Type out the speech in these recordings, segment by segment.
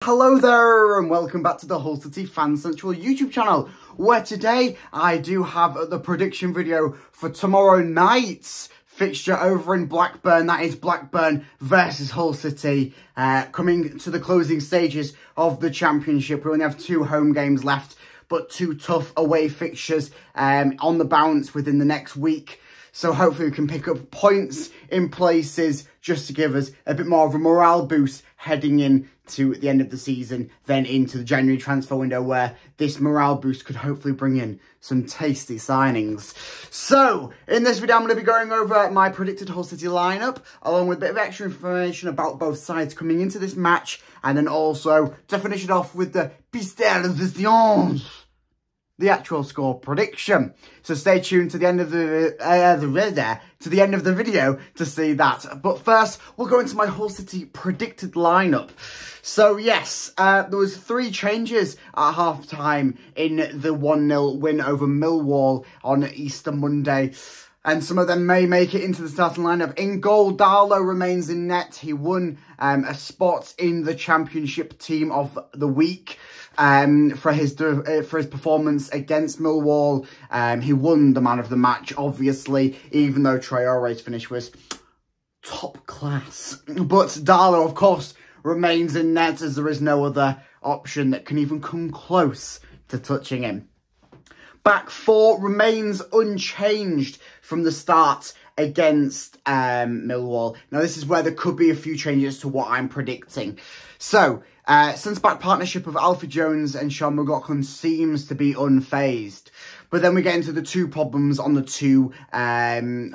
Hello there and welcome back to the Hull City Fan Central YouTube channel, where today I do have the prediction video for tomorrow night's fixture over in Blackburn. That is Blackburn versus Hull City, coming to the closing stages of the championship. We only have 2 home games left, but 2 tough away fixtures on the bounce within the next week. So hopefully we can pick up points in places just to give us a bit more of a morale boost heading in to the end of the season, then into the January transfer window, where this morale boost could hopefully bring in some tasty signings. So in this video, I'm going to be going over my predicted Hull City lineup, along with a bit of extra information about both sides coming into this match, and then also to finish it off with the Mystère de Vision, the actual score prediction. So stay tuned to the end of the video to see that. But first, we'll go into my Hull City predicted lineup. So yes, there was 3 changes at half-time in the 1-0 win over Millwall on Easter Monday, and some of them may make it into the starting lineup. In goal, Darlow remains in net. He won a spot in the Championship Team of the Week for his performance against Millwall. He won the man of the match, obviously, even though Traore's finish was top class. But Darlow, of course, remains in net, as there is no other option that can even come close to touching him. Back 4 remains unchanged from the start against Millwall. Now, this is where there could be a few changes to what I'm predicting. So, centre-back partnership of Alfie Jones and Sean McLaughlin seems to be unfazed. But then we get into the 2 problems on the 2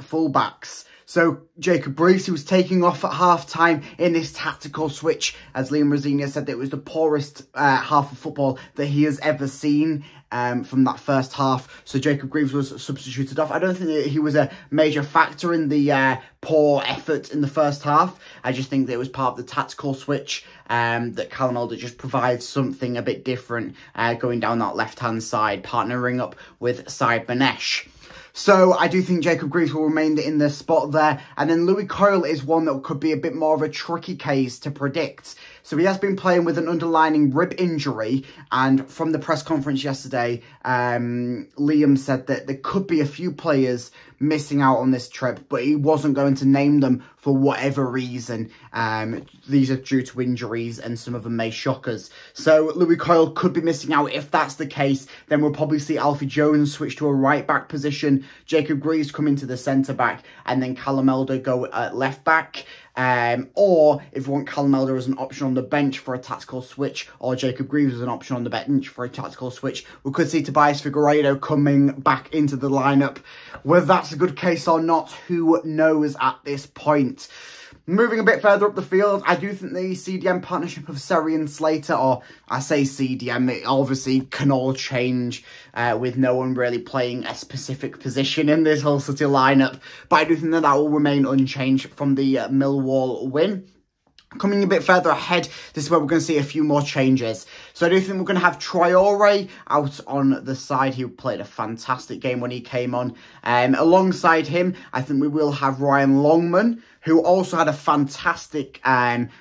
full-backs. So, Jacob Rees, who was taking off at half-time in this tactical switch, as Liam Rosenior said, that it was the poorest half of football that he has ever seen from that first half. So, Jacob Greaves was substituted off. I don't think that he was a major factor in the poor effort in the first half. I just think that it was part of the tactical switch, that Callum Elder just provides something a bit different going down that left-hand side, partnering up with Said Banesh. So I do think Jacob Greaves will remain in the spot there. And then Louis Coyle is one that could be a bit more of a tricky case to predict. So he has been playing with an underlying rib injury. And from the press conference yesterday, Liam said that there could be a few players missing out on this trip, but he wasn't going to name them for whatever reason. These are due to injuries, and some of them may shock us. So Louis Coyle could be missing out. If that's the case, then we'll probably see Alfie Jones switch to a right-back position, Jacob Greaves come into the centre-back, and then Callum Elder go at left-back. Or if you want Callum Elder as an option on the bench for a tactical switch, or Jacob Greaves as an option on the bench for a tactical switch, we could see Tobias Figueiredo coming back into the lineup. Whether that's a good case or not, who knows at this point. Moving a bit further up the field, I do think the CDM partnership of Seri and Slater, or I say CDM, it obviously can all change with no one really playing a specific position in this Hull City lineup. But I do think that that will remain unchanged from the Millwall win. Coming a bit further ahead, this is where we're going to see a few more changes. So I do think we're going to have Traore out on the side. He played a fantastic game when he came on. Alongside him, I think we will have Ryan Longman, who also had a fantastic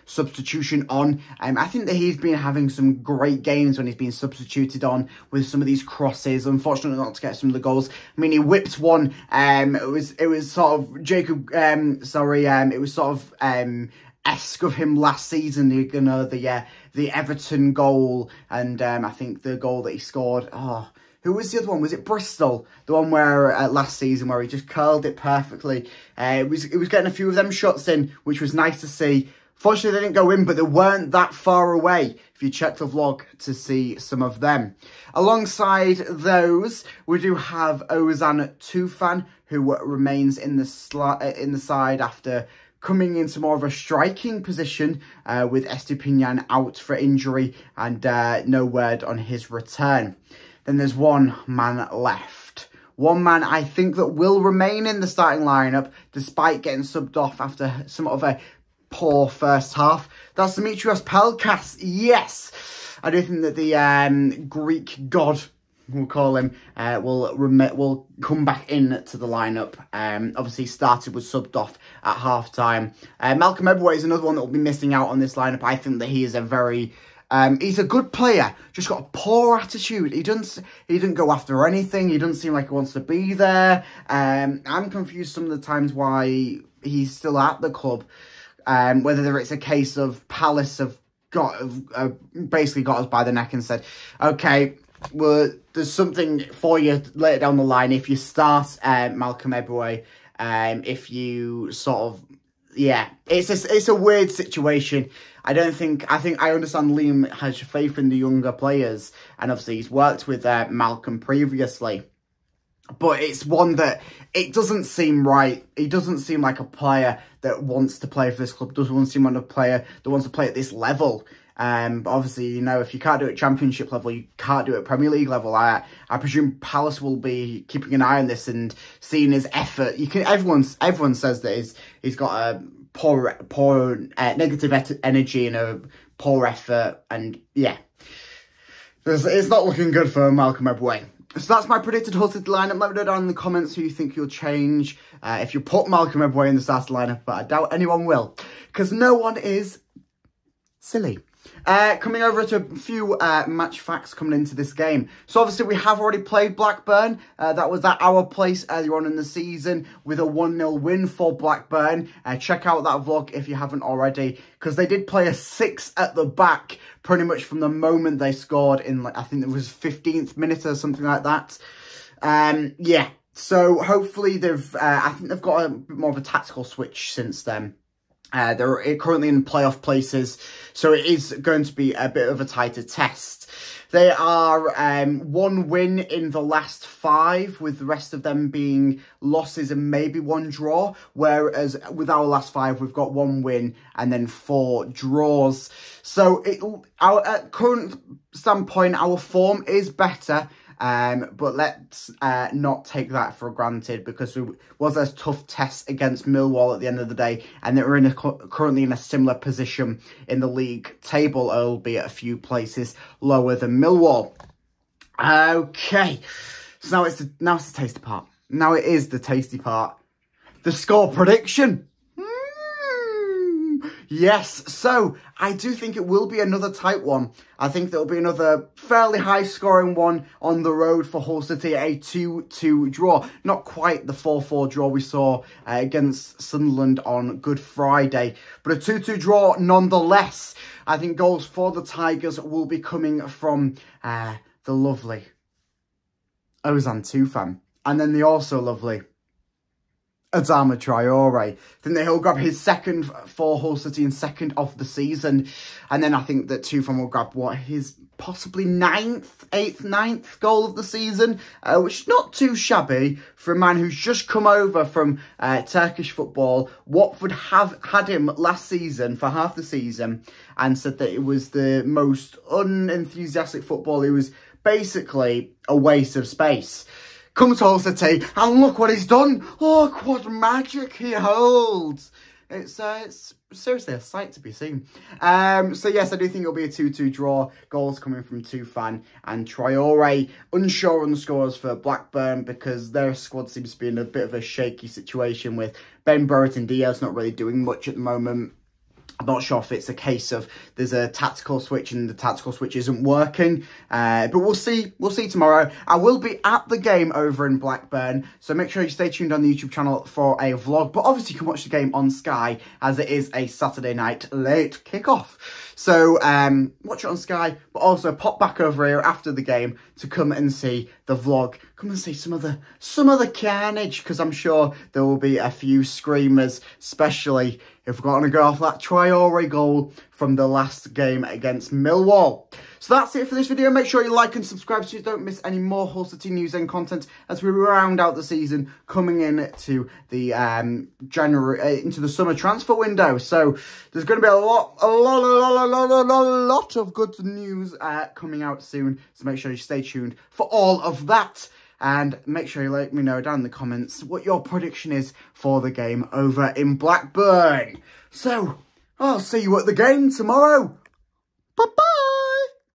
substitution on. I think that he's been having some great games when he's been substituted on with some of these crosses. Unfortunately, not to get some of the goals. I mean, he whipped one. It was sort of Jacob. It was sort of esque of him last season, you know, the Everton goal, and I think the goal that he scored. Oh, who was the other one? Was it Bristol? The one where last season where he just curled it perfectly. It was getting a few of them shots in, which was nice to see. Fortunately, they didn't go in, but they weren't that far away if you check the vlog to see some of them. Alongside those, we do have Ozan Tufan, who remains in the side after coming into more of a striking position with Estupinian out for injury, and no word on his return. Then there's one man left. One man I think that will remain in the starting lineup despite getting subbed off after somewhat of a poor first half. That's Dimitrios Pelkas. Yes! I do think that the Greek god, we'll call him, will come back into the lineup. Obviously started, was subbed off at half-time. Malcolm Eboué is another one that will be missing out on this lineup. I think that he is a very He's a good player, just got a poor attitude. He didn't go after anything. He doesn't seem like he wants to be there. I'm confused some of the times why he's still at the club. Whether it's a case of Palace have basically got us by the neck and said, okay, well, there's something for you later down the line if you start Malcolm Eberway. If you sort of, yeah, it's a weird situation. I think I understand Liam has faith in the younger players, and obviously he's worked with Malcolm previously. But it's one that it doesn't seem right. He doesn't seem like a player that wants to play for this club. Doesn't seem like a player that wants to play at this level. But obviously, you know, if you can't do it at Championship level, you can't do it at Premier League level. I presume Palace will be keeping an eye on this and seeing his effort. Everyone says that he's got a poor negative energy and a poor effort, and yeah, it's not looking good for Malcolm Eberway. So that's my predicted Hull City lineup. Let me know down in the comments who you think you'll change if you put Malcolm Eberway in the starting lineup, but I doubt anyone will, because no one is silly. Coming over to a few match facts coming into this game. So obviously we have already played Blackburn. That was at our place earlier on in the season with a 1-0 win for Blackburn. Check out that vlog if you haven't already, because they did play a 6 at the back pretty much from the moment they scored in, like, I think it was 15th minute or something like that. Yeah, so hopefully I think they've got a bit more of a tactical switch since then. They're currently in playoff places, so it is going to be a bit of a tighter test. They are 1 win in the last 5, with the rest of them being losses and maybe 1 draw, whereas with our last 5, we've got 1 win and then 4 draws. So at current standpoint, our form is better. But let's not take that for granted, because it was a tough test against Millwall at the end of the day, and they're currently in a similar position in the league table, albeit a few places lower than Millwall. Okay, so now it's the tasty part. Now it is the tasty part. The score prediction. Yes, so I do think it will be another tight one. I think there will be another fairly high-scoring one on the road for Hull City, a 2-2 draw. Not quite the 4-4 draw we saw against Sunderland on Good Friday, but a 2-2 draw nonetheless. I think goals for the Tigers will be coming from the lovely Ozan Tufan, and then the also lovely Adama Traore. I think that he'll grab his 2nd for Hull City and 2nd of the season. And then I think that Tufan will grab his possibly 9th goal of the season, which is not too shabby for a man who's just come over from Turkish football. Watford have had him last season for half the season and said that it was the most unenthusiastic football. It was basically a waste of space. Comes to Hull City, and look what he's done. Look what magic he holds. It's seriously a sight to be seen. So yes, I do think it'll be a 2-2 draw. Goals coming from Tufan and Traore. Unsure on the scores for Blackburn, because their squad seems to be in a bit of a shaky situation with Ben Brereton Diaz not really doing much at the moment. I'm not sure if it's a case of there's a tactical switch and the tactical switch isn't working. But we'll see. We'll see tomorrow. I will be at the game over in Blackburn, so make sure you stay tuned on the YouTube channel for a vlog. But obviously you can watch the game on Sky, as it is a Saturday night late kickoff. So watch it on Sky, but also pop back over here after the game to come and see the vlog. Come and see some of the carnage, because I'm sure there will be a few screamers, especially if we're going to go off that Traore goal from the last game against Millwall. So that's it for this video. Make sure you like and subscribe so you don't miss any more Hull City news and content as we round out the season, coming into the into the summer transfer window. So there's going to be a lot of good news coming out soon. So make sure you stay tuned for all of that. And make sure you let me know down in the comments what your prediction is for the game over in Blackburn. So I'll see you at the game tomorrow.